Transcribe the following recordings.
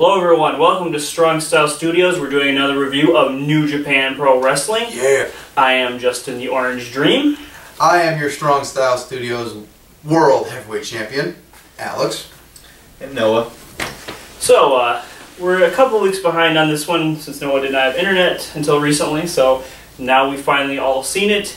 Hello everyone, welcome to Strong Style Studios. We're doing another review of New Japan Pro Wrestling. Yeah. I am Justin the Orange Dream. I am your Strong Style Studios World Heavyweight Champion, Alex. And Noah. So, we're a couple weeks behind on this one since Noah did not have internet until recently, so now we've finally all seen it.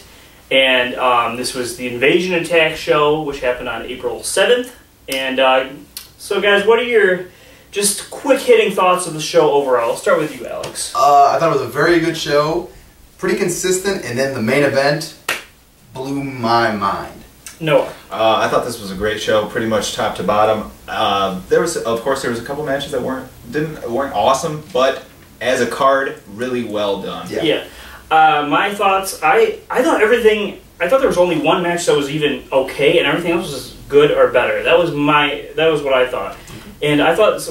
And this was the Invasion Attack show, which happened on April 7th. And so guys, what are your just quick-hitting thoughts of the show overall? I'll start with you, Alex. I thought it was a very good show, pretty consistent, and then the main event blew my mind. Noah. I thought this was a great show, pretty much top to bottom. There was a couple matches that weren't awesome, but as a card, really well done. Yeah. My thoughts. I thought everything. I thought there was only one match that was even okay, and everything else was good or better. That was what I thought. And I thought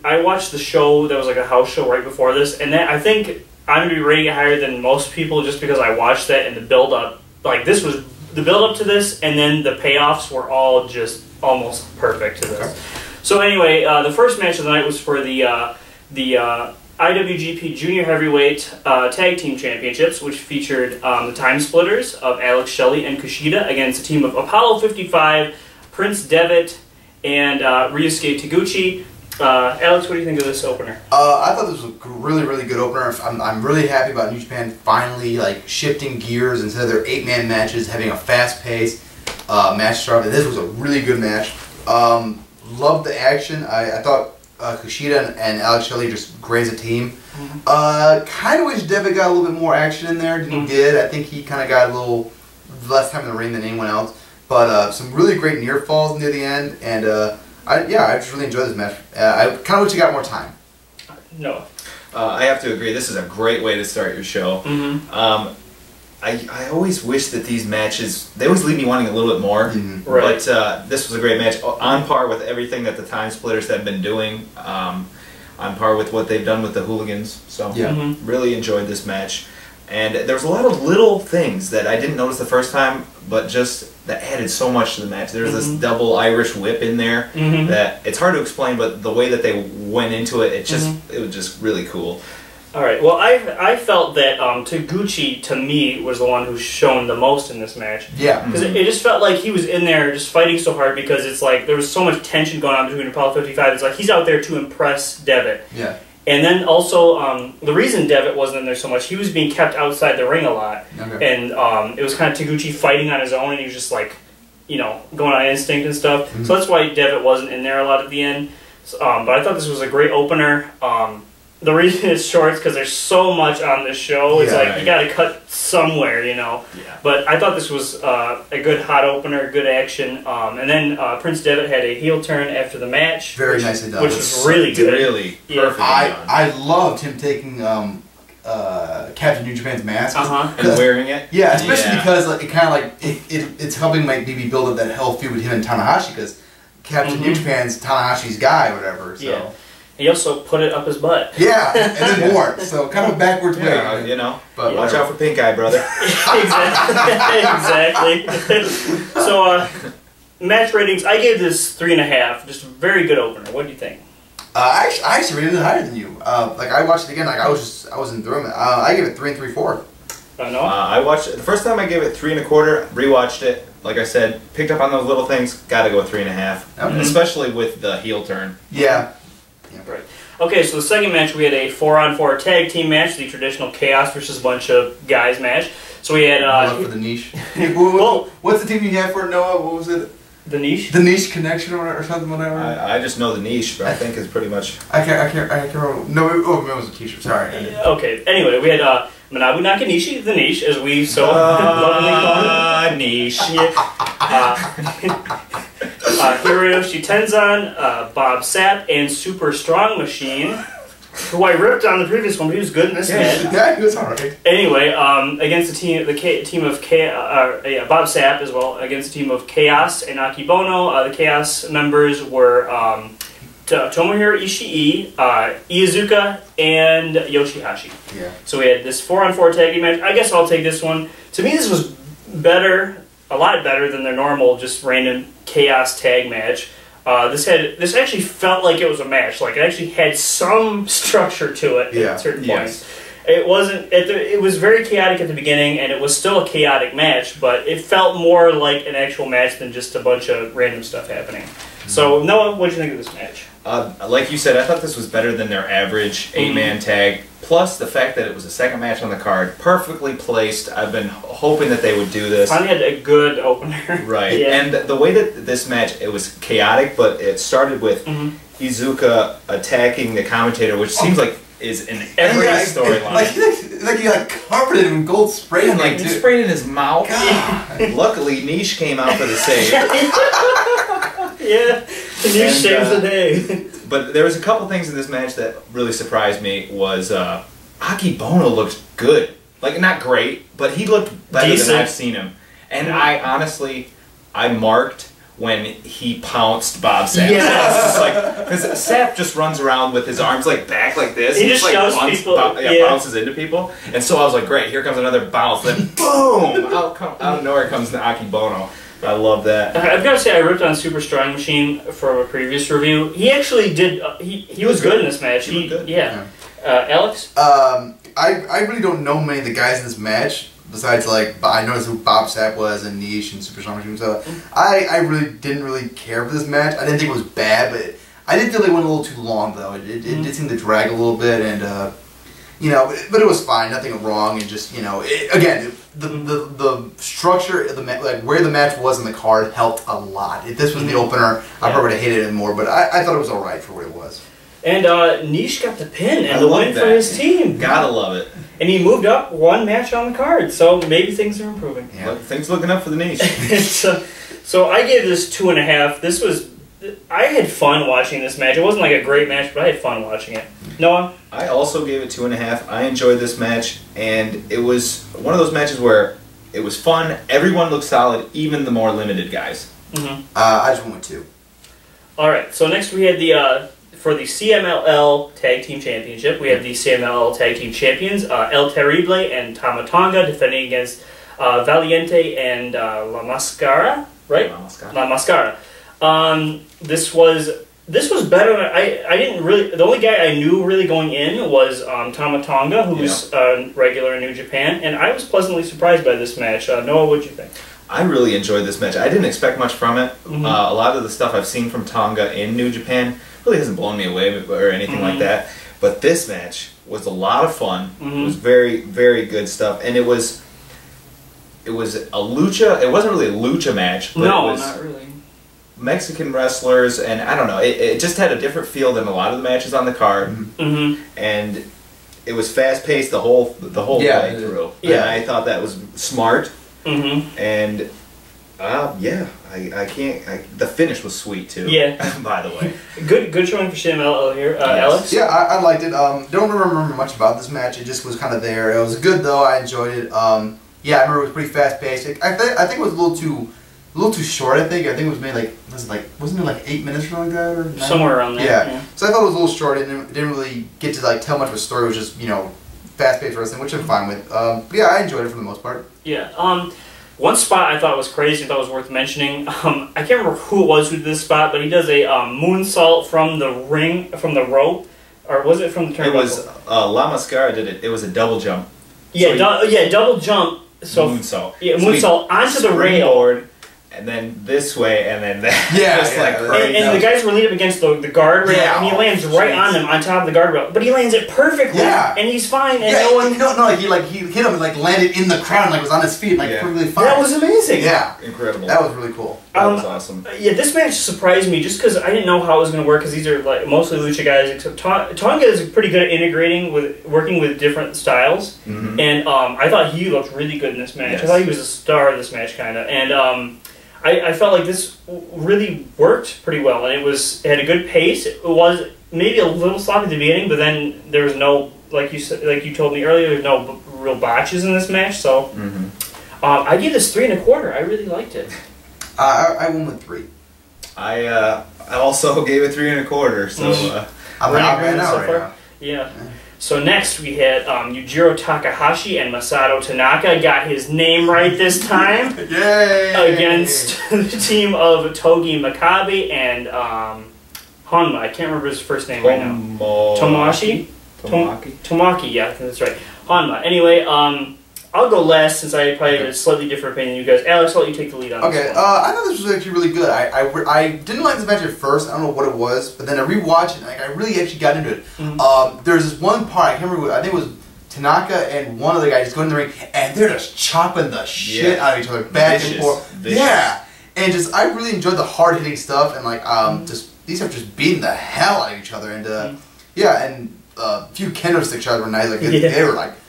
I watched the show that was like a house show right before this, and then I think I'm gonna be rating it higher than most people just because I watched that and the build up. Like this was the build up to this, and then the payoffs were all just almost perfect to this. Okay. So anyway, the first match of the night was for the IWGP Junior Heavyweight Tag Team Championships, which featured the Time Splitters of Alex, Shelley, and Kushida against a team of Apollo 55, Prince Devitt, and Ryusuke Taguchi. Alex, what do you think of this opener? I thought this was a really, really good opener. I'm really happy about New Japan finally like shifting gears instead of their 8-man matches, having a fast-paced match start. And this was a really good match. Loved the action. I thought Kushida and Alex Shelley just great as a team. Kind of wish Devitt got a little bit more action in there than he did. I think he kind of got a little less time in the ring than anyone else. But some really great near falls near the end, and I just really enjoyed this match. I kind of wish you got more time. No. I have to agree. This is a great way to start your show. I always wish that these matches, they always leave me wanting a little bit more. Right. But this was a great match, on par with everything that the Time Splitters have been doing, on par with what they've done with the Hooligans. So really enjoyed this match. And there was a lot of little things that I didn't notice the first time, but just that added so much to the match. There was this double Irish whip in there that it's hard to explain, but the way that they went into it, it was just really cool. All right. Well, I felt that Taguchi, to me, was the one who's shown the most in this match. Yeah. Because it just felt like he was in there just fighting so hard because it's like there was so much tension going on between Apollo 55. It's like he's out there to impress Devitt. Yeah. And then also, the reason Devitt wasn't in there so much, he was being kept outside the ring a lot. Okay. And it was kind of Taguchi fighting on his own, and he was just like, you know, going on instinct and stuff. So that's why Devitt wasn't in there a lot at the end. So, but I thought this was a great opener. The reason it's short is because there's so much on this show. It's like you got to cut somewhere, you know. Yeah. But I thought this was a good hot opener, good action. And then Prince Devitt had a heel turn after the match. Very nicely done. Which was really good. Really perfect. I loved him taking Captain New Japan's mask. And wearing it. Yeah, especially because like, it kind of like it's helping maybe build up that hell feud with him and Tanahashi because Captain New Japan's Tanahashi's guy or whatever. So. Yeah. He also put it up his butt. Yeah, and then wore it. So kind of a backwards way. You know, but watch out for pink eye, brother. Exactly. So, match ratings, I gave this 3.5. Just a very good opener. What do you think? I actually rated it higher than you. Like I watched it again. Like I wasn't through it. I gave it 3 3/4. No? I watched it. The first time I gave it 3 1/4. Rewatched it. Like I said, picked up on those little things. Got to go 3.5. Especially with the heel turn. Yeah. Right. Okay, so the second match we had a 4-on-4 tag team match, the traditional chaos versus a bunch of guys match. So we had for the niche. Well, what's the team you had for Noah? What was it? The niche. The niche connection or something, whatever. I just know the niche, but I think it's pretty much. I can't remember. No, it was a T-shirt. Sorry. Okay. Anyway, we had Manabu Nakanishi, the niche, as we so lovingly call him. Niche. Hiroyoshi Tenzan, Bob Sapp, and Super Strong Machine, who I ripped on the previous one, but he was good in this match. Yeah, he was alright. Anyway, against the team of Bob Sapp as well, against the team of Chaos and Akebono. The Chaos members were Tomohiro, Ishii, Iizuka, and YOSHI-HASHI. Yeah. So we had this 4-on-4 tag team match. I guess I'll take this one. To me, this was better, a lot better than their normal just random Chaos tag match. This actually felt like it was a match. Like it actually had some structure to it at certain points. It wasn't. It was very chaotic at the beginning, and it was still a chaotic match. But it felt more like an actual match than just a bunch of random stuff happening. So, Noah, what did you think of this match? Like you said, I thought this was better than their average 8-man tag. Plus, the fact that it was the second match on the card, perfectly placed. I've been hoping that they would do this. Finally had a good opener. Right. And the way that this match, it was chaotic, but it started with Iizuka attacking the commentator, which seems like is in every storyline. Like he covered it in gold spray. And he sprayed it in his mouth. Luckily, Niche came out for the save. Yeah, Niche saves the day. But there was a couple things in this match that really surprised me. Was Akebono looked good. Like, not great, but he looked better than I've seen him. And I honestly, I marked when he pounced Bob Sapp. Yeah. Because Sapp just runs around with his arms back like this. He just shoves people. Bounces into people. And so I was like, great, here comes another bounce. Then boom! Out of nowhere comes the Akebono. I love that. I've got to say, I ripped on Super Strong Machine for a previous review. He actually did. He was good in this match. He was good. Yeah. Alex? I really don't know many of the guys in this match. Besides, I noticed who Bob Sapp was and Niche and Super Strong Machine. So I really didn't really care for this match. I didn't think it was bad, but I did feel they went a little too long, though. It did seem to drag a little bit, and but it was fine. Nothing wrong, and just again, the structure of the where the match was in the card helped a lot. If this was the opener, I probably would have hated it more, but I thought it was all right for what it was. And Niche got the pin and the win for his team. Gotta love it. And he moved up one match on the card, so maybe things are improving. Yeah, things looking up for the Niche. So I gave this 2.5. I had fun watching this match. It wasn't like a great match, but I had fun watching it. Noah? I also gave it 2.5. I enjoyed this match, and it was one of those matches where it was fun. Everyone looked solid, even the more limited guys. I just went with 2. All right. So next we had for the CMLL Tag Team Championship, we have the CMLL Tag Team Champions, El Terrible and Tama Tonga, defending against Valiente and La Mascara, right? La Mascara. This was better. I didn't really. The only guy I knew really going in was Tama Tonga, who's regular in New Japan, and I was pleasantly surprised by this match. Noah, what'd you think? I really enjoyed this match. I didn't expect much from it. A lot of the stuff I've seen from Tonga in New Japan really hasn't blown me away or anything like that. But this match was a lot of fun. It was very, very good stuff, and it was a lucha. It wasn't really a lucha match, but no, it was not really. Mexican wrestlers, and I don't know. It just had a different feel than a lot of the matches on the card, and it was fast paced the whole way through. Yeah, and I thought that was smart. And I can't. The finish was sweet too. Yeah. By the way, good showing for CMLL here, Alex. Yeah, I liked it. Don't remember much about this match. It just was kind of there. It was good though. I enjoyed it. Yeah, I remember it was pretty fast paced. I think it was a little too short. I think it was made wasn't it 8 minutes or something like that, or 9? Somewhere around there. Yeah. So I thought it was a little short. It didn't really get to tell much of a story. It was just fast paced wrestling, which I'm fine with. But yeah, I enjoyed it for the most part. Yeah. One spot I thought was crazy, I thought was worth mentioning. I can't remember who it was who did this spot, but he does a moonsault from the rope, or was it from the turnbuckle? It was La Mascara did it. It was a double jump. Yeah, double jump. So moonsault. Yeah, moonsault onto the rail. And then this way, and then that. Yeah, and the guys were leaning up against the guardrail, and he lands right on them, on top of the guardrail. But he lands it perfectly, and he's fine, and no one... No, he hit him and landed in the crowd, and was on his feet, perfectly fine. That was amazing. Yeah. Incredible. That was really cool. That was awesome. Yeah, this match surprised me, just because I didn't know how it was going to work, because these are mostly lucha guys, except Tonga is pretty good at working with different styles, and I thought he looked really good in this match. I thought he was a star of this match, kind of, and... I felt like this really worked pretty well, and it had a good pace. It was maybe a little sloppy at the beginning, but then there was no, like you told me earlier, there's no real botches in this match. So I gave this 3.25. I really liked it. I went with 3. I also gave it 3.25. So I'm right now. Yeah. So next we had Yujiro Takahashi and Masato Tanaka got his name right this time. Yay! Against the team of Togi Makabe and Honma. I can't remember his first name right now. Tomoaki? Tomoaki, yeah, I think that's right. Honma. Anyway, I'll go last since I probably have a slightly different opinion than you guys. Alex, I'll let you take the lead on this one. I thought this was actually really good. I didn't like this match at first. I don't know what it was, but then I rewatched it and I really actually got into it. There's this one part, I can't remember, I think it was Tanaka and one other guy just go in the ring and they're just chopping the shit out of each other back and forth. Yeah. And just, I really enjoyed the hard-hitting stuff and like, just, these have just beating the hell out of each other. And, yeah, and a few kendo stick shots were nice. Like,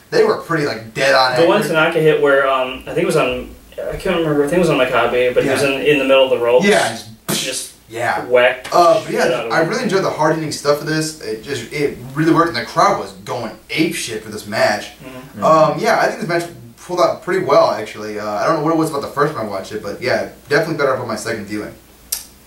they were pretty like dead on. The one Tanaka hit where I think it was on, I can't remember. I think it was on Makabe, but he was in the middle of the ropes. Yeah, just whacked. But yeah, I really enjoyed the hard hitting stuff of this. It really worked, and the crowd was going ape shit for this match. Yeah, I think this match pulled out pretty well actually. I don't know what it was about the first time I watched it, but yeah, definitely better off on my second viewing.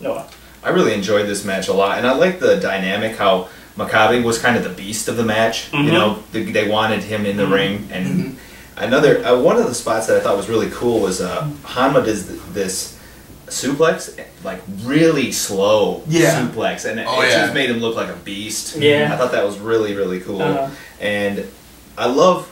Noah, I really enjoyed this match a lot, and I like the dynamic how Makabe was kind of the beast of the match. You know, they wanted him in the ring, and another one of the spots that I thought was really cool was Honma does this suplex, like really slow suplex, and it just made him look like a beast. Yeah, I thought that was really cool, and I love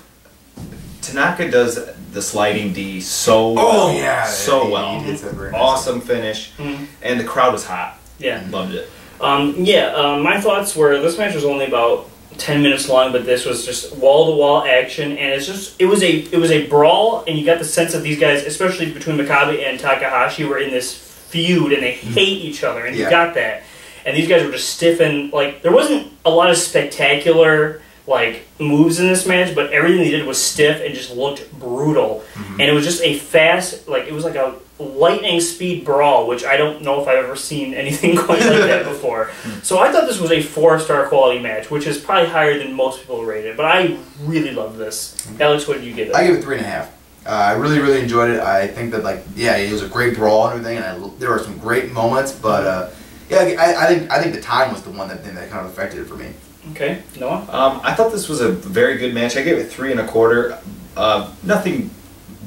Tanaka does the sliding D so well, so well. Awesome finish, and the crowd was hot. Yeah, loved it. My thoughts were this match was only about 10 minutes long, but this was just wall-to-wall action, and it was a brawl, and you got the sense that these guys, especially between Makabe and Takahashi, were in this feud, and they hate each other, and you got that. And these guys were just stiff, and like there wasn't a lot of spectacular like moves in this match, but everything they did was stiff and just looked brutal. And it was just a fast, like it was like a lightning speed brawl, which I don't know if I've ever seen anything quite like that before. So I thought this was a 4-star quality match, which is probably higher than most people rate it. But I really love this. Alex, what did you give it? I give it 3.5. I really enjoyed it. I think that it was a great brawl and everything, and there were some great moments. But I think the time was the one that kind of affected it for me. Okay, Noah. I thought this was a very good match. I gave it 3 1/4. Nothing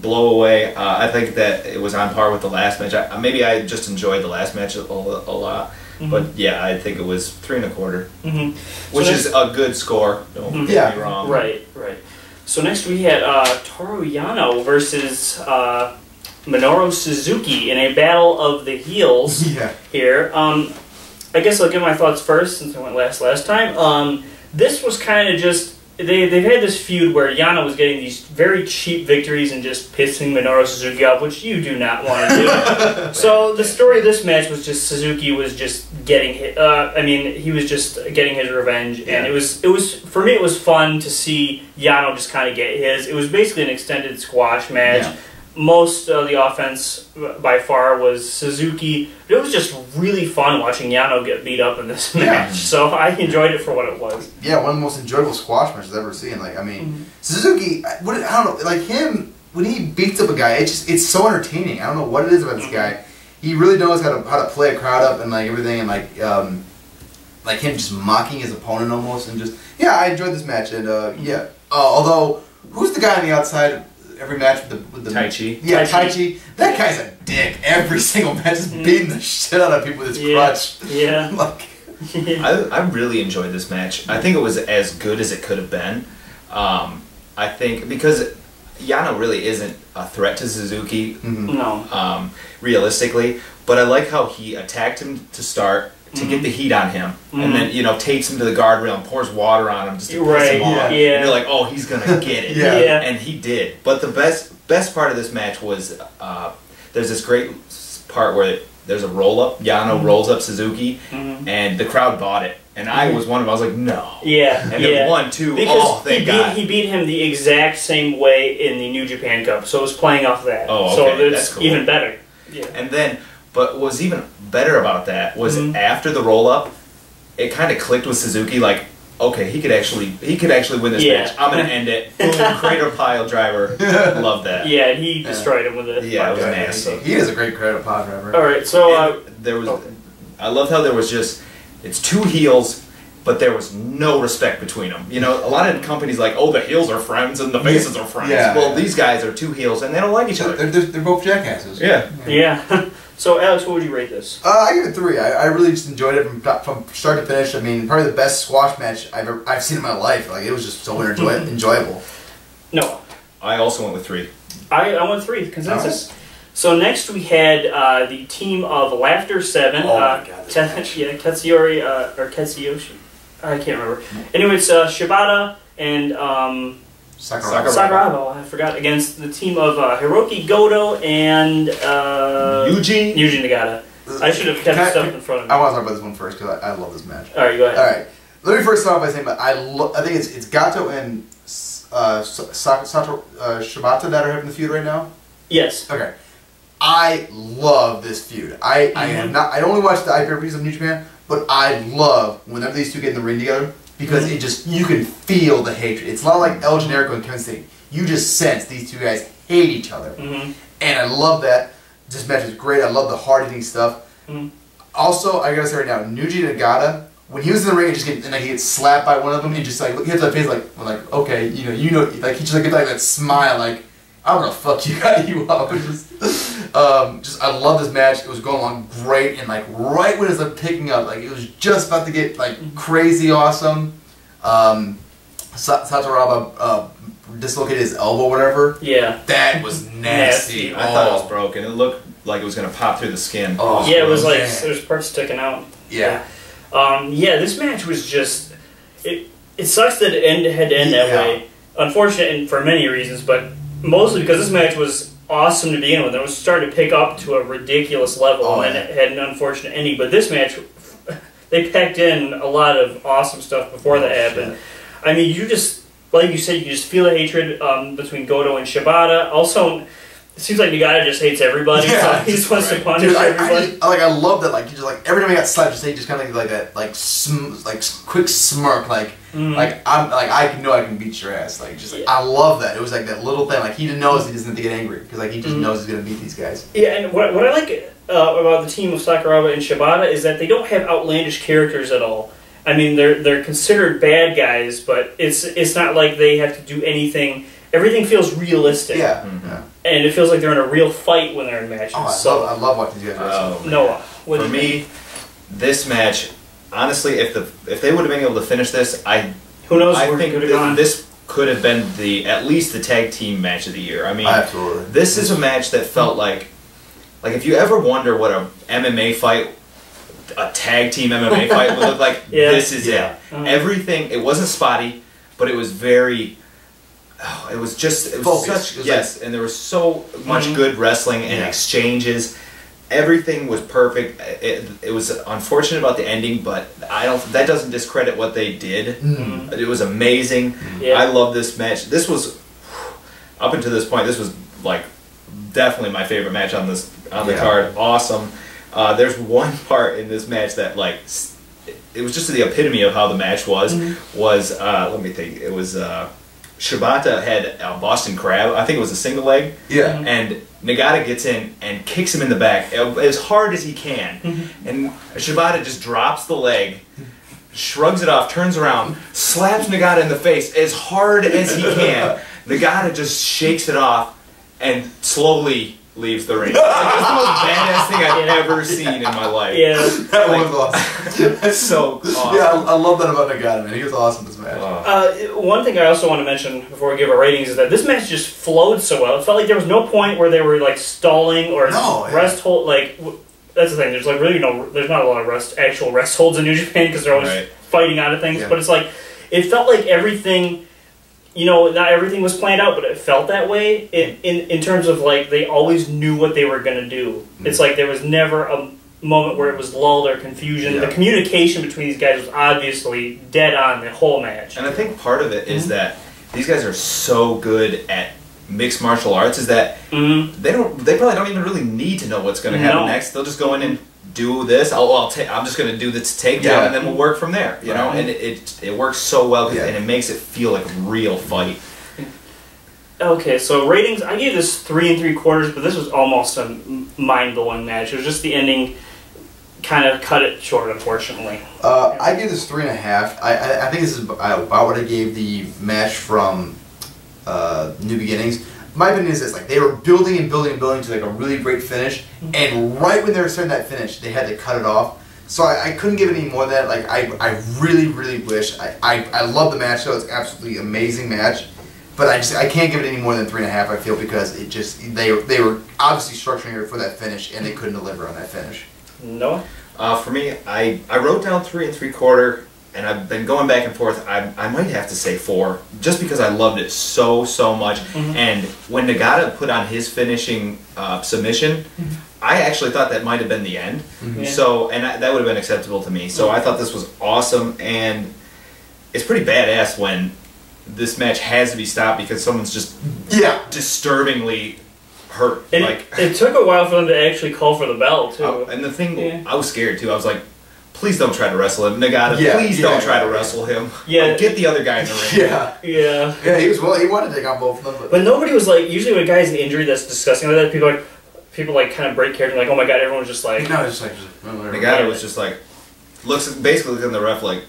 blow away. I think that it was on par with the last match. Maybe I just enjoyed the last match a lot, but yeah, I think it was 3 1/4, which is a good score. Don't get me wrong. Right. So next we had Toru Yano versus Minoru Suzuki in a battle of the heels here. I guess I'll give my thoughts first since I went last time. This was kind of just they've had this feud where Yano was getting these very cheap victories and just pissing Minoru Suzuki off, which you do not want to do. So the story of this match was just Suzuki was just getting hit. He was just getting his revenge, and it was for me it was fun to see Yano just kind of get his. It was basically an extended squash match. Yeah. Most of the offense by far was Suzuki. It was just really fun watching Yano get beat up in this match. So I enjoyed it for what it was. Yeah, one of the most enjoyable squash matches I've ever seen. Like, I mean, Suzuki, I don't know, like him, when he beats up a guy, it's so entertaining. I don't know what it is about this guy. He really knows how to play a crowd up and like everything, and like him just mocking his opponent almost, and just I enjoyed this match. And although who's the guy on the outside? Every match with the Taichi. Yeah, Taichi. That guy's a dick. Every single match is beating the shit out of people with his crutch. Yeah. I really enjoyed this match. I think it was as good as it could have been. I think because Yano really isn't a threat to Suzuki. No. Realistically, but I like how he attacked him to start. To get the heat on him, and then takes him to the guardrail and pours water on him just to piss him off. And you're like, oh, he's gonna get it, and he did. But the best part of this match was there's this great part where there's a roll up. Yano rolls up Suzuki, and the crowd bought it. And I was one of them. I was like, no. Yeah. And then 1, 2. Because he beat him the exact same way in the New Japan Cup, so it was playing off that. Oh, okay. So it's that's cool. even better. Yeah. And then. But what was even better about that was after the roll-up, it kind of clicked with Suzuki, like, okay, he could actually win this match. I'm going to end it. Boom, cradle pile driver. Love that. Yeah, he destroyed him with it. Yeah, it was nasty. He is a great cradle pile driver. All right, so... I loved how there was just, it's 2 heels, but there was no respect between them. You know, a lot of companies like, oh, the heels are friends and the faces are friends. Yeah, well, these guys are two heels and they don't like each other. They're both jackasses. Yeah. Yeah. So, Alex, what would you rate this? I give it 3. I really just enjoyed it from start to finish. I mean, probably the best squash match I've seen in my life. Like, it was just so enjoyable. No. I also went with 3. I went 3, consensus. Right. So next we had the team of Laughter 7. Oh my God. Katsuyori, or Katsuyoshi. I can't remember. Anyway, it's Shibata and Sakuraba, I forgot, against the team of Hiroki Goto and Yuji Nagata. I should have kept stuff in front of me. I want to talk about this one first because I love this match. Alright, go ahead. Alright. Let me first start off by saying that I think it's Gato and Shibata that are having the feud right now? Yes. Okay. I love this feud. I only watch the IPPVs of New Japan, but I love whenever these two get in the ring together because it just, you can feel the hatred. It's not like El Generico and Kevin Steen. You just sense these two guys hate each other. And I love that. This match is great. I love the hard-hitting stuff. Also, I gotta say right now, Yuji Nagata, when he was in the ring, he gets slapped by one of them, he just like, he has that face like okay, you know, like he just gets like that smile, like, I'm gonna fuck you up. I love this match. It was going along great, and like right when it was like picking up, like it was just about to get like crazy awesome. Sakuraba dislocated his elbow, or whatever. Yeah, that was nasty. I thought it was broken. It looked like it was gonna pop through the skin. Oh, yeah, it was like there's parts sticking out. Yeah. Yeah, this match was just it sucks that it had to end that way. Unfortunate and for many reasons, but mostly because this match was awesome to begin with. It was starting to pick up to a ridiculous level, and it had an unfortunate ending. But this match, they packed in a lot of awesome stuff before that happened. I mean, you just, like you said, you just feel the hatred between Goto and Shibata. Also, it seems like Nagata just hates everybody, so he just wants to punish everybody. I love that, like, you just, like, every time he got slapped, he just kind of like that, like, quick smirk, like, I know I can beat your ass, like, just, I love that. It was like that little thing, like, he knows he doesn't have to get angry, because, like, he just knows he's gonna beat these guys. Yeah, and what I like about the team of Sakuraba and Shibata is that they don't have outlandish characters at all. I mean, they're considered bad guys, but it's not like they have to do anything. Everything feels realistic. Yeah. And it feels like they're in a real fight when they're in matches. Oh, I love watching these guys wrestle. Noah, what for me, this match, honestly, if they would have been able to finish this, who knows? I think this could have been at least the tag team match of the year. I mean, absolutely. This is a match that felt like if you ever wonder what a MMA fight, a tag team MMA fight would look like, this is it. Everything, it wasn't spotty, but it was very. Oh, it was such and there was so much good wrestling and exchanges. Everything was perfect. It was unfortunate about the ending, but that doesn't discredit what they did. It was amazing. I love this match. This was up until this point. This was like definitely my favorite match on the card. Awesome. There's one part in this match that like it was just the epitome of how the match was. Let me think. It was. Shibata had a Boston Crab. I think it was a single leg. Yeah. And Nagata gets in and kicks him in the back as hard as he can. And Shibata just drops the leg, shrugs it off, turns around, slaps Nagata in the face as hard as he can. Nagata just shakes it off and slowly leaves the ring. Like, it's the most badass thing I've ever seen in my life. Yeah. That was awesome. That's so awesome. Yeah, I love that about Nagata, man. He was awesome this match. One thing I also want to mention before we give our ratings is that this match just flowed so well. It felt like there was no point where they were like stalling or rest hold. Like that's the thing. There's like really there's not a lot of actual rest holds in New Japan because they're always fighting out of things. But it's like it felt like everything. You know, not everything was planned out, but it felt that way in terms of, like, they always knew what they were going to do. It's like there was never a moment where it was lulled or confusion. The communication between these guys was obviously dead on the whole match. And I think part of it is that these guys are so good at mixed martial arts is that they probably don't even really need to know what's going to happen next. They'll just go in and do this. I'm just going to do this takedown, and then we'll work from there. You know, and it works so well, and it makes it feel like a real fight. Okay, so ratings. I gave this 3 3/4, but this was almost a mind-blowing match. It was just the ending kind of cut it short, unfortunately. I give this 3.5. I think this is about what I gave the match from New Beginnings. My opinion is this: like they were building and building and building to like a really great finish, and right when they were starting that finish, they had to cut it off. So I couldn't give it any more than that. Like I really wish I love the match though. It's an absolutely amazing match, but I can't give it any more than 3.5. I feel because it just they were obviously structuring it for that finish, and they couldn't deliver on that finish. No. For me, I wrote down 3 3/4, and I've been going back and forth. I might have to say 4, just because I loved it so much. And when Nagata put on his finishing submission, I actually thought that might have been the end. So, and that would have been acceptable to me. So I thought this was awesome, and it's pretty badass when this match has to be stopped because someone's just disturbingly hurt. And like it took a while for them to actually call for the bell too. And the thing, I was scared too. I was like, please don't try to wrestle him, Nagata. Please don't try to wrestle him. Like, get the other guy in the ring. Yeah. He was he wanted to take on both of them, but nobody was like. Usually, when a guy's an injury that's disgusting like that, people like kind of break character. Like, oh my god, everyone's just like. No, it's just like Nagata was just like basically looking at the ref like.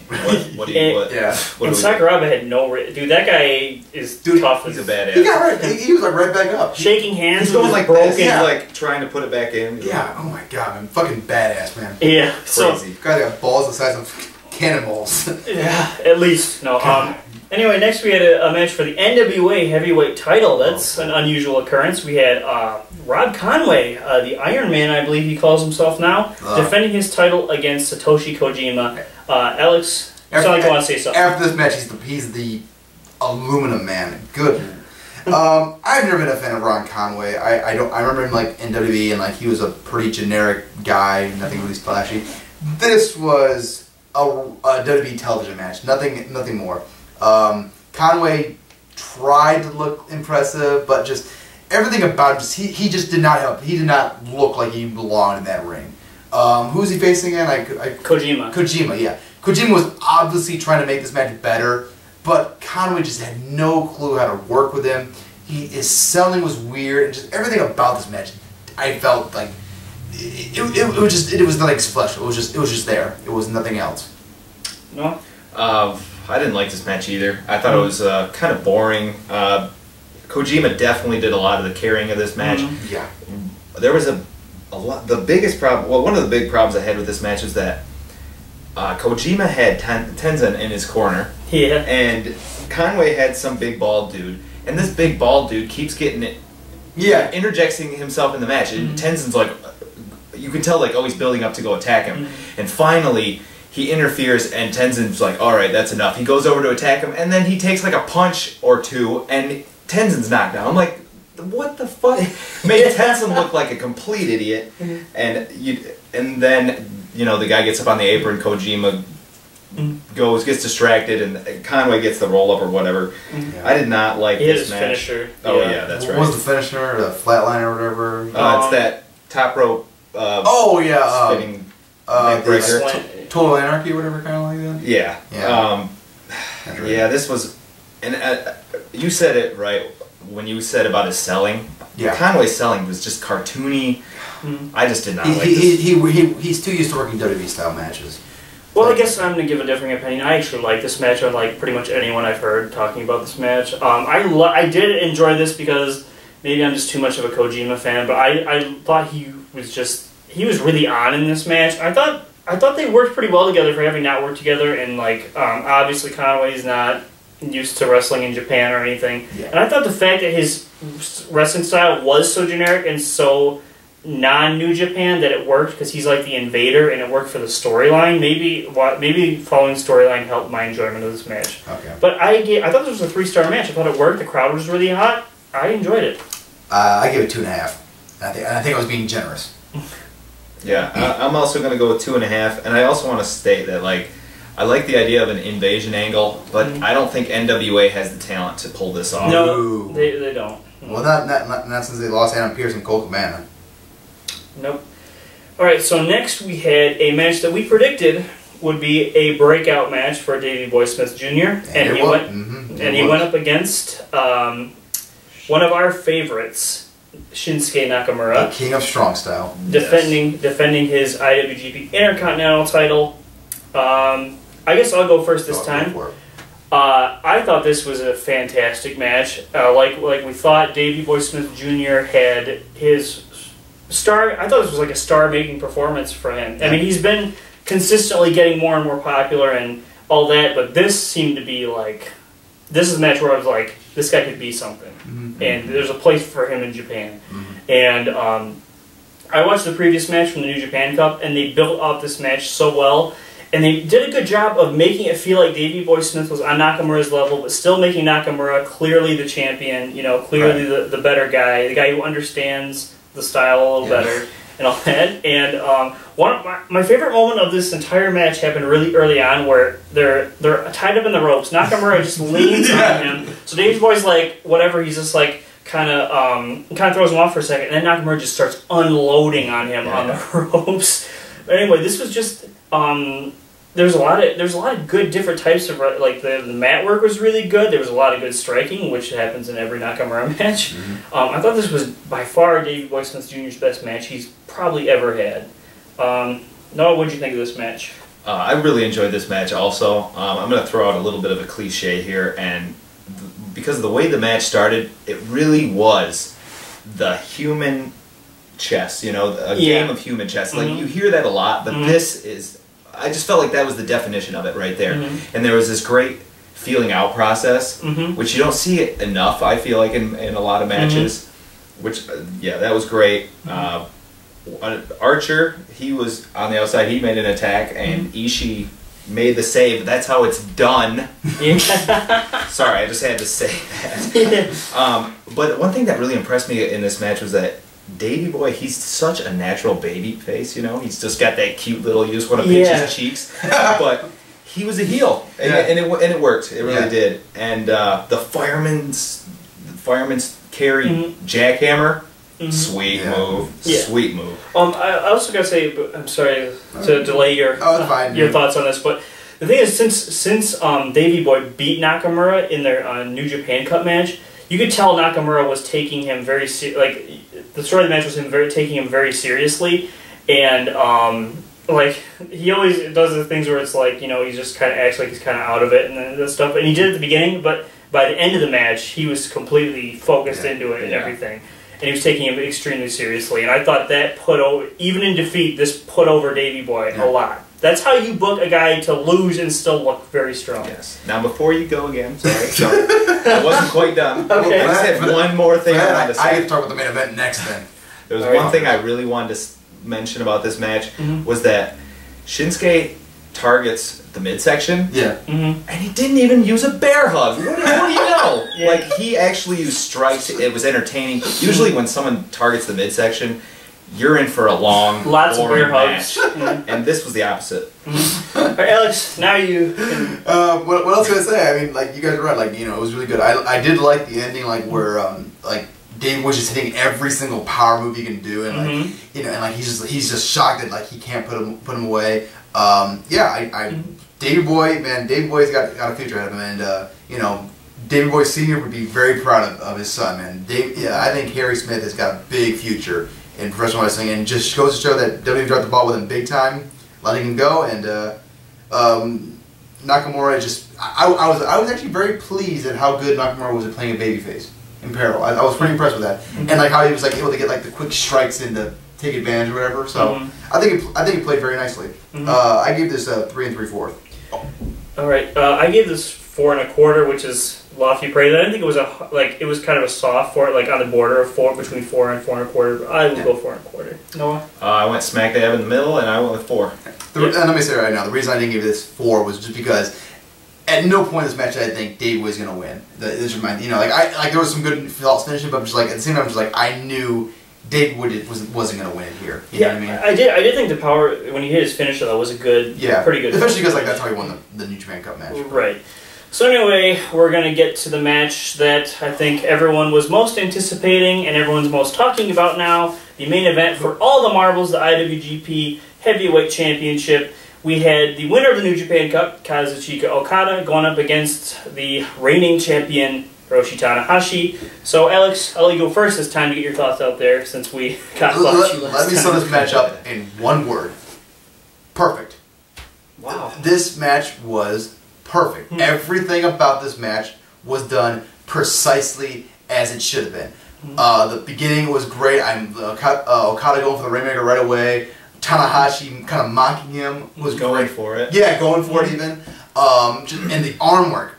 What do you what? Yeah. And Sakuraba had no. Dude, that guy is tough. He's a badass. He got right. He was like right back up, shaking hands. He's going like broken. He's like trying to put it back in. Yeah. Oh my god, man, fucking badass, man. Yeah. Crazy. Guy got balls the size of cannonballs. Yeah. At least no. Anyway, next we had a match for the NWA Heavyweight Title. That's an unusual occurrence. We had Rob Conway, the Iron Man, I believe he calls himself now, defending his title against Satoshi Kojima. Alex, you sound like you want to say something. After this match, he's the Aluminum Man. Good. I've never been a fan of Ron Conway. I remember him like in WWE and like he was a pretty generic guy, nothing really splashy. This was a WWE television match, nothing more. Conway tried to look impressive, but just everything about him, he just did not help. He did not look like he belonged in that ring. Who's he facing again? Kojima. Kojima, yeah. Kojima was obviously trying to make this match better, but Conway just had no clue how to work with him. His selling was weird, and just everything about this match, I felt like it was nothing special. It was just there. It was nothing else. No. I didn't like this match either. I thought it was kind of boring. Kojima definitely did a lot of the carrying of this match. Yeah. There was a lot. The biggest problem. Well, one of the big problems I had with this match was that Kojima had Tenzan in his corner. Yeah. And Conway had some big bald dude, and this big bald dude keeps getting it. Yeah. Interjecting himself in the match, and Tenzan's like, you can tell like, oh, he's building up to go attack him, and finally he interferes, and Tenzan's like, all right, that's enough. He goes over to attack him, and then he takes like a punch or two, and Tenzan's knocked down. I'm like, what the fuck? Made Tenzan look like a complete idiot, and then the guy gets up on the apron, Kojima gets distracted, and Conway gets the roll up or whatever. I did not like this match. Finisher. Oh yeah, that's right. What was the finisher? The flatline or whatever? It's that top rope. Spinning neck breaker. Total Anarchy or whatever, kind of like that. Yeah. Yeah. This was, and you said it right when you said about his selling. Yeah. Conway's selling was just cartoony. I just did not like this. He's too used to working WWE style matches. Well, I guess I'm going to give a differing opinion. I actually like this match. I like pretty much anyone I've heard talking about this match. I did enjoy this because maybe I'm just too much of a Kojima fan, but I thought he was really on in this match. I thought they worked pretty well together for having not worked together, and like obviously Conway's not used to wrestling in Japan or anything. Yeah. And I thought the fact that his wrestling style was so generic and so non-New Japan that it worked because he's like the invader and it worked for the storyline. Maybe following storyline helped my enjoyment of this match. Okay. But I thought this was a 3-star match. I thought it worked. The crowd was really hot. I enjoyed it. I give it 2.5. I think I was being generous. Yeah, I'm also going to go with 2.5, and I also want to state that I like the idea of an invasion angle, but I don't think NWA has the talent to pull this off. No, they don't. Well, not since they lost Adam Pearce and Colt Cabana. Nope. Alright, so next we had a match that we predicted would be a breakout match for Davey Boy Smith Jr. And he went up against one of our favorites, Shinsuke Nakamura, the king of strong style, defending his IWGP Intercontinental title. I guess I'll go first this time. I thought this was a fantastic match. Like we thought, Davey Boy Smith Jr. had his star. I thought this was like a star-making performance for him. I mean, he's been consistently getting more and more popular and all that, but this seemed to be like, this is a match where I was like, this guy could be something. And there's a place for him in Japan. And I watched the previous match from the New Japan Cup, and they built up this match so well. And they did a good job of making it feel like Davey Boy Smith was on Nakamura's level, but still making Nakamura clearly the champion, you know, clearly the better guy, the guy who understands the style a little better and all that. And one of my favorite moment of this entire match happened really early on, where they're tied up in the ropes. Nakamura just leans on him. So Davey Boy's like, whatever, he's just like, kind of throws him off for a second, and then Nakamura just starts unloading on him on the ropes. But anyway, this was just there's a lot of good different types of, like, the mat work was really good. There was a lot of good striking, which happens in every Nakamura match. I thought this was by far Davey Boy Smith Jr.'s best match he's probably ever had. Noah, what did you think of this match? I really enjoyed this match also. I'm going to throw out a little bit of a cliche here, and because of the way the match started, it really was the human chess, you know, a game of human chess. Like, you hear that a lot, but this is, I just felt like that was the definition of it right there. And there was this great feeling out process, which you don't see it enough, I feel like, in a lot of matches, which, yeah, that was great. Archer, he was on the outside, he made an attack, and Ishii made the save. That's how it's done. Sorry, I just had to say that. But one thing that really impressed me in this match was that Davey Boy, he's such a natural baby face, you know? He's just got that cute little, you just want to pinch his cheeks. But he was a heel, and it worked. It really did. And the fireman's carry jackhammer, sweet move. Sweet move. I also gotta say, I'm sorry to delay your thoughts on this, but the thing is, since Davey Boy beat Nakamura in their New Japan Cup match, you could tell Nakamura was taking him very the story of the match was taking him very seriously, and like, he always does the things where it's like, you know, he just kind of acts like he's kind of out of it and that stuff, and he did at the beginning, but by the end of the match, he was completely focused into it and everything. And he was taking him extremely seriously. And I thought that even in defeat, this put over Davey Boy a lot. That's how you book a guy to lose and still look very strong. Yes. Now, before you go again, sorry, I wasn't quite done. Okay. I just had one more thing I wanted to say. I get to talk about the main event next then. There was one thing I really wanted to mention about this match, was that Shinsuke targets the midsection. And he didn't even use a bear hug. What do you know? Like, he actually used strikes. It was entertaining. Usually when someone targets the midsection, you're in for a long, boring match. And this was the opposite. Alright, Alex, now you can... what else can I say? I mean, like, you guys are right. Like, you know, it was really good. I did like the ending, like, where, like, Dave was just hitting every single power move he can do, and like, you know, and like he's just shocked that like he can't put him away. Davey Boy, man, Davey Boy's got a future ahead of him, and you know, Davey Boy Sr. would be very proud of his son, man. I think Harry Smith has got a big future in professional wrestling, and just goes to show that WWE dropped the ball with him big time, letting him go, and Nakamura just, I was actually very pleased at how good Nakamura was at playing a babyface in parallel. I was pretty impressed with that, and like how he was like able to get like the quick strikes in to take advantage or whatever. So I think he played very nicely. I gave this 3 3/4. All right, I gave this 4 1/4, which is lofty praise. I didn't think it was it was kind of a soft 4, like on the border of 4, between 4 and 4 1/4. I would go 4 1/4. Noah? I went smack dab in the middle, and I went with 4. And let me say right now, the reason I didn't give this 4 was just because at no point in this match did I think Dave was gonna win. This reminds, you know, like there was some good false finishing, but just like at the same time, just like I knew Dave wasn't gonna win here. You know what I mean? I did think the power when he hit his finisher though was a good, pretty good. Especially because like that's how he won the New Japan Cup match. Right. So anyway, we're gonna get to the match that I think everyone was most anticipating and everyone's most talking about now. The main event for all the marbles, the IWGP Heavyweight Championship. We had the winner of the New Japan Cup, Kazuchika Okada, going up against the reigning champion, Hiroshi Tanahashi. So, Alex, I'll let you go first this time to get your thoughts out there since we got about you last Let me sum this match up in one word. Perfect. Wow. This match was perfect. Everything about this match was done precisely as it should have been. The beginning was great. Okada going for the Rainmaker right away. Tanahashi kind of mocking him was going great. for it. Yeah, going for it even. And the arm work.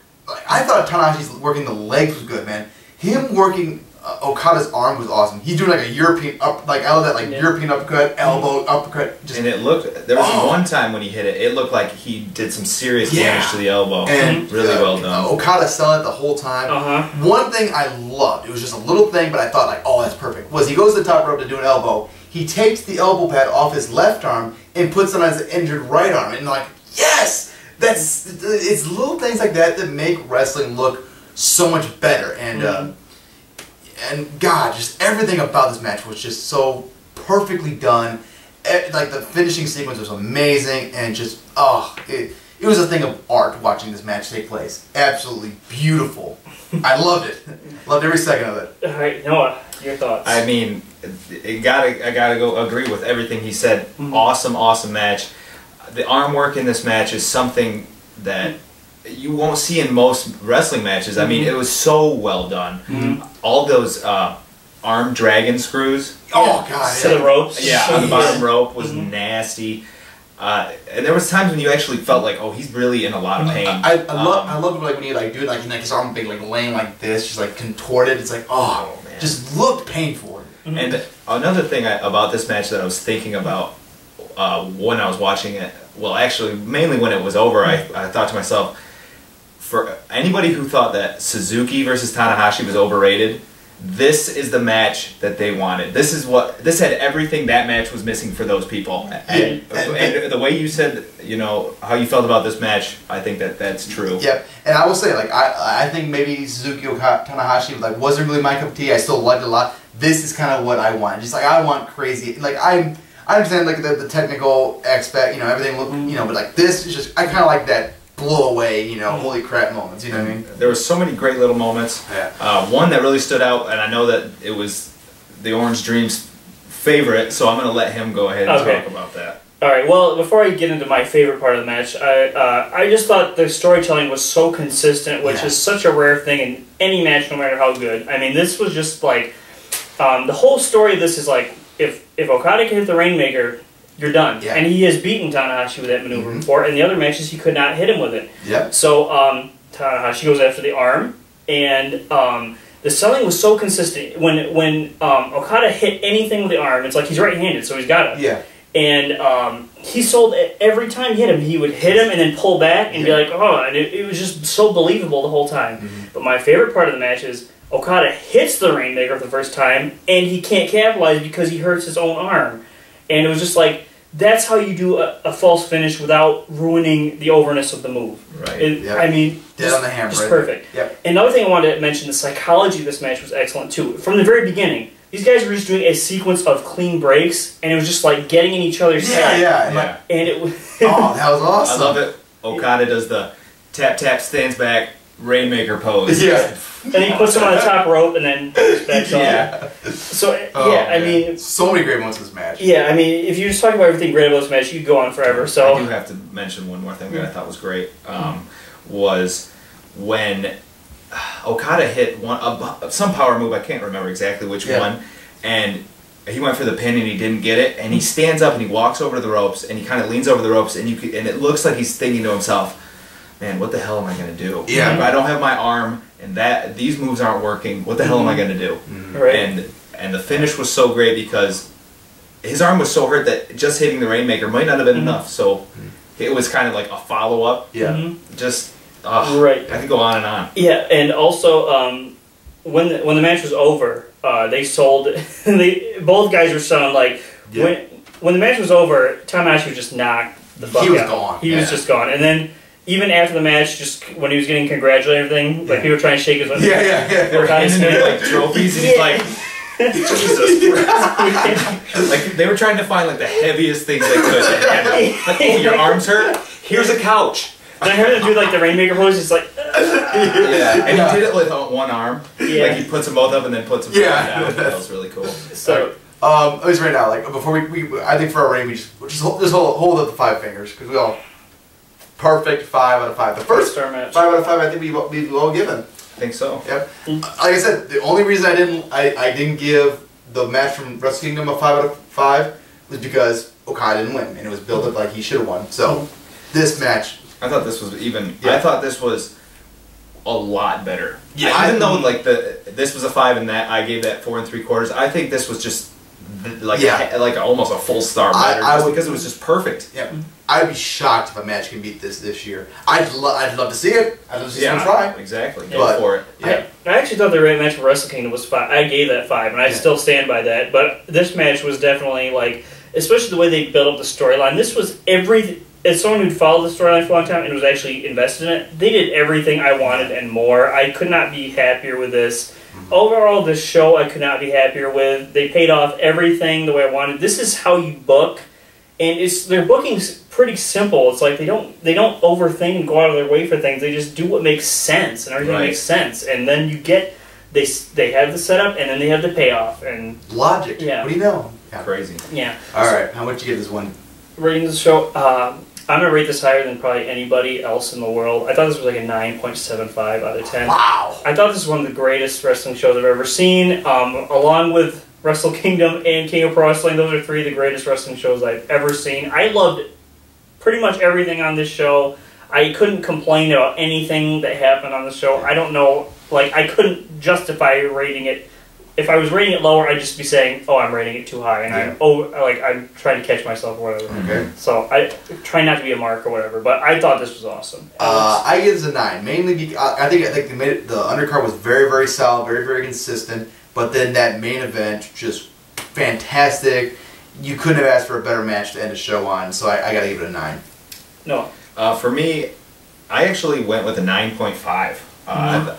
I thought Tanahashi's working the legs was good, man. Him working Okada's arm was awesome. He's doing like a European I love that European uppercut, elbow uppercut. And it looked, there was one time when he hit it, it looked like he did some serious damage to the elbow. And really well done. Okada selling it the whole time. One thing I loved, it was just a little thing, but I thought like, oh, that's perfect, was he goes to the top rope to do an elbow. He takes the elbow pad off his left arm and puts it on his injured right arm. And like, yes! It's little things like that that make wrestling look so much better. And God, just everything about this match was just so perfectly done. Like the finishing sequence was amazing, and just it was a thing of art watching this match take place. Absolutely beautiful. I loved it. Loved every second of it. All right, Noah, your thoughts? I mean, I gotta go agree with everything he said. Awesome, awesome match. The arm work in this match is something that you won't see in most wrestling matches. I mean, it was so well done. All those arm dragon screws. Oh God! To the ropes. Yeah, on the bottom rope was nasty. And there was times when you actually felt like, oh, he's really in a lot of pain. I love like when you like do it like his arm being like laying like this, just like contorted. It's like oh man, just looked painful. And another thing about this match that I was thinking about when I was watching it, well, actually, mainly when it was over, I thought to myself, for anybody who thought that Suzuki versus Tanahashi was overrated, this is the match that they wanted. This had everything that match was missing for those people. And the way you said, you know, how you felt about this match, I think that's true. Yep. And I will say, like, I think maybe Suzuki or Tanahashi like wasn't really my cup of tea. I still liked it a lot. This is kind of what I want. Just like I want crazy. Like I understand like the technical aspect, you know, everything look, you know, but like this is just I kind of like that blow away, you know, holy crap moments, you know what I mean? There were so many great little moments. Yeah. One that really stood out, and I know that it was the Orange Dream's favorite, so I'm going to let him go ahead and talk about that. All right. Well, before I get into my favorite part of the match, I just thought the storytelling was so consistent, which is such a rare thing in any match, no matter how good. I mean, this was just like the whole story of this is like if Okada can hit the Rainmaker, you're done. Yeah. And he has beaten Tanahashi with that maneuver before. In the other matches, he could not hit him with it. Yep. So Tanahashi goes after the arm, and the selling was so consistent. When Okada hit anything with the arm, it's like he's right-handed, so he's got it. Yeah. And he sold it every time he hit him. He would hit him and then pull back and be like, oh, and it was just so believable the whole time. But my favorite part of the match is Okada hits the Rainmaker for the first time, and he can't capitalize because he hurts his own arm. And it was just like, that's how you do a false finish without ruining the overness of the move. Right. Yep. I mean, dead on the hammer. Just perfect. Yep. And another thing I wanted to mention, the psychology of this match was excellent too. From the very beginning, these guys were just doing a sequence of clean breaks, and it was just like getting in each other's head. Yeah. And it was oh, that was awesome. I love it. Okada does the tap, stands back, Rainmaker pose. Yeah. And he puts him on the top rope and then backs off. Yeah. So, I mean... So many great moments in this match. Yeah, I mean, if you just talk about everything great about this match, you could go on forever, so... I do have to mention one more thing that I thought was great, was when Okada hit some power move, I can't remember exactly which one, and he went for the pin and he didn't get it, and he stands up and he walks over to the ropes, and he kind of leans over the ropes, and it looks like he's thinking to himself, man, what the hell am I going to do? Yeah. If I don't have my arm, and these moves aren't working, what the hell am I going to do? Right. And the finish was so great because his arm was so hurt that just hitting the Rainmaker might not have been enough. So it was kind of like a follow-up. Yeah. Just, right. I could go on and on. Yeah, and also, when the match was over, they sold... both guys were selling, like... Yeah. When the match was over, Tanahashi was just knocked the fuck out. He was gone. He was just gone. And then... Even after the match, just when he was getting congratulated and everything, like people were trying to shake his... Yeah. They were handing him like trophies, and he's like, Jesus Christ. Like, they were trying to find like the heaviest things they could. Like, oh, your arms hurt? Here's a couch. And I heard him do like the Rainmaker pose. It's like. Yeah, and he did it with one arm. Yeah. Like he puts them both up and then puts them down. That was really cool. So. At least right now, like before we I think for our rating, we just hold up the 5 fingers because we all perfect 5 out of 5. The first star match. 5 out of 5, I think we've all given. I think so. Yep. Like I said, the only reason I didn't give the match from Wrestle Kingdom a 5 out of 5 was because Okada didn't win, and it was built up like he should have won. So this match, I thought this was even. Yeah. I thought this was a lot better. Yeah. Even though like this was a 5 and that I gave that 4 3/4. I think this was just like almost a full star better because it was just perfect. Yeah. I'd be shocked if a match can beat this year. I'd love to see it. I'd love to see someone try. Exactly. Go for it. Yeah. I actually thought the match for Wrestle Kingdom was 5. I gave that 5, and I still stand by that. But this match was definitely like, especially the way they built up the storyline. This was everything. As someone who'd followed the storyline for a long time and was actually invested in it, they did everything I wanted and more. I could not be happier with this. Overall, this show I could not be happier with. They paid off everything the way I wanted. This is how you book, and their booking's pretty simple. It's like they don't overthink and go out of their way for things. They just do what makes sense, and everything makes sense. And then you get they have the setup, and then they have the payoff and logic. Yeah. What do you know? Yeah. Crazy. Yeah. All right. How much you give this one? Rating the show. I'm going to rate this higher than probably anybody else in the world. I thought this was like a 9.75 out of 10. Wow! I thought this was one of the greatest wrestling shows I've ever seen. Along with Wrestle Kingdom and King of Pro Wrestling, those are 3 of the greatest wrestling shows I've ever seen. I loved pretty much everything on this show. I couldn't complain about anything that happened on the show. I don't know, like, I couldn't justify rating it. If I was rating it lower, I'd just be saying, "Oh, I'm rating it too high," and I'm trying to catch myself or whatever. Okay. So I try not to be a mark or whatever. But I thought this was awesome. I give this a 9, mainly because I think the undercard was very, very solid, very, very consistent. But then that main event just fantastic. You couldn't have asked for a better match to end a show on. So I got to give it a 9. No. For me, I actually went with a 9.5.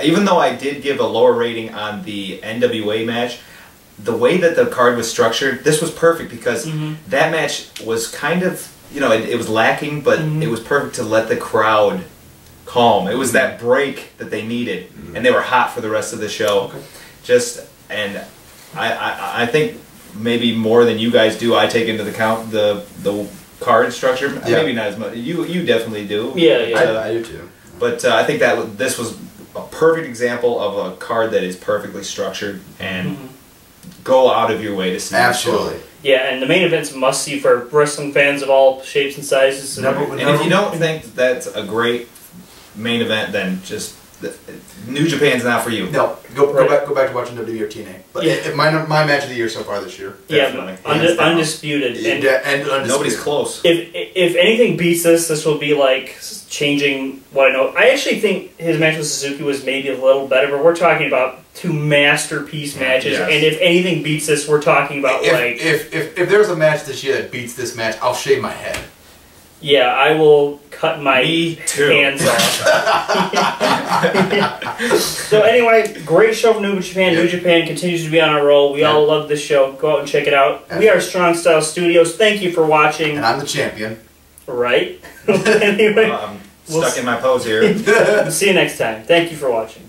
Even though I did give a lower rating on the NWA match, the way that the card was structured, this was perfect because that match was kind of, it was lacking, but it was perfect to let the crowd calm. It was that break that they needed, and they were hot for the rest of the show. Okay. I think maybe more than you guys do, I take into account the card structure. Yeah. Maybe not as much. You definitely do. Yeah. I do too. But I think that this was a perfect example of a card that is perfectly structured and go out of your way to see. Absolutely. Yeah, and the main event's a must-see for wrestling fans of all shapes and sizes. And if you don't think that's a great main event, then just New Japan's not for you. No, go back to watching WWE or TNA. But my match of the year so far this year. Definitely. Yeah, undisputed. And undisputed. Nobody's close. If anything beats this will be like changing what I know. I actually think his match with Suzuki was maybe a little better, but we're talking about 2 masterpiece matches. Yes. And if anything beats this, we're talking about if there's a match this year that beats this match, I'll shave my head. Yeah, I will cut my hands off. So anyway, great show from New Japan. New Japan continues to be on a roll. We all love this show. Go out and check it out. We are Strong Style Studios. Thank you for watching. And I'm the champion. Right? Anyway, I'm stuck in my pose here. See you next time. Thank you for watching.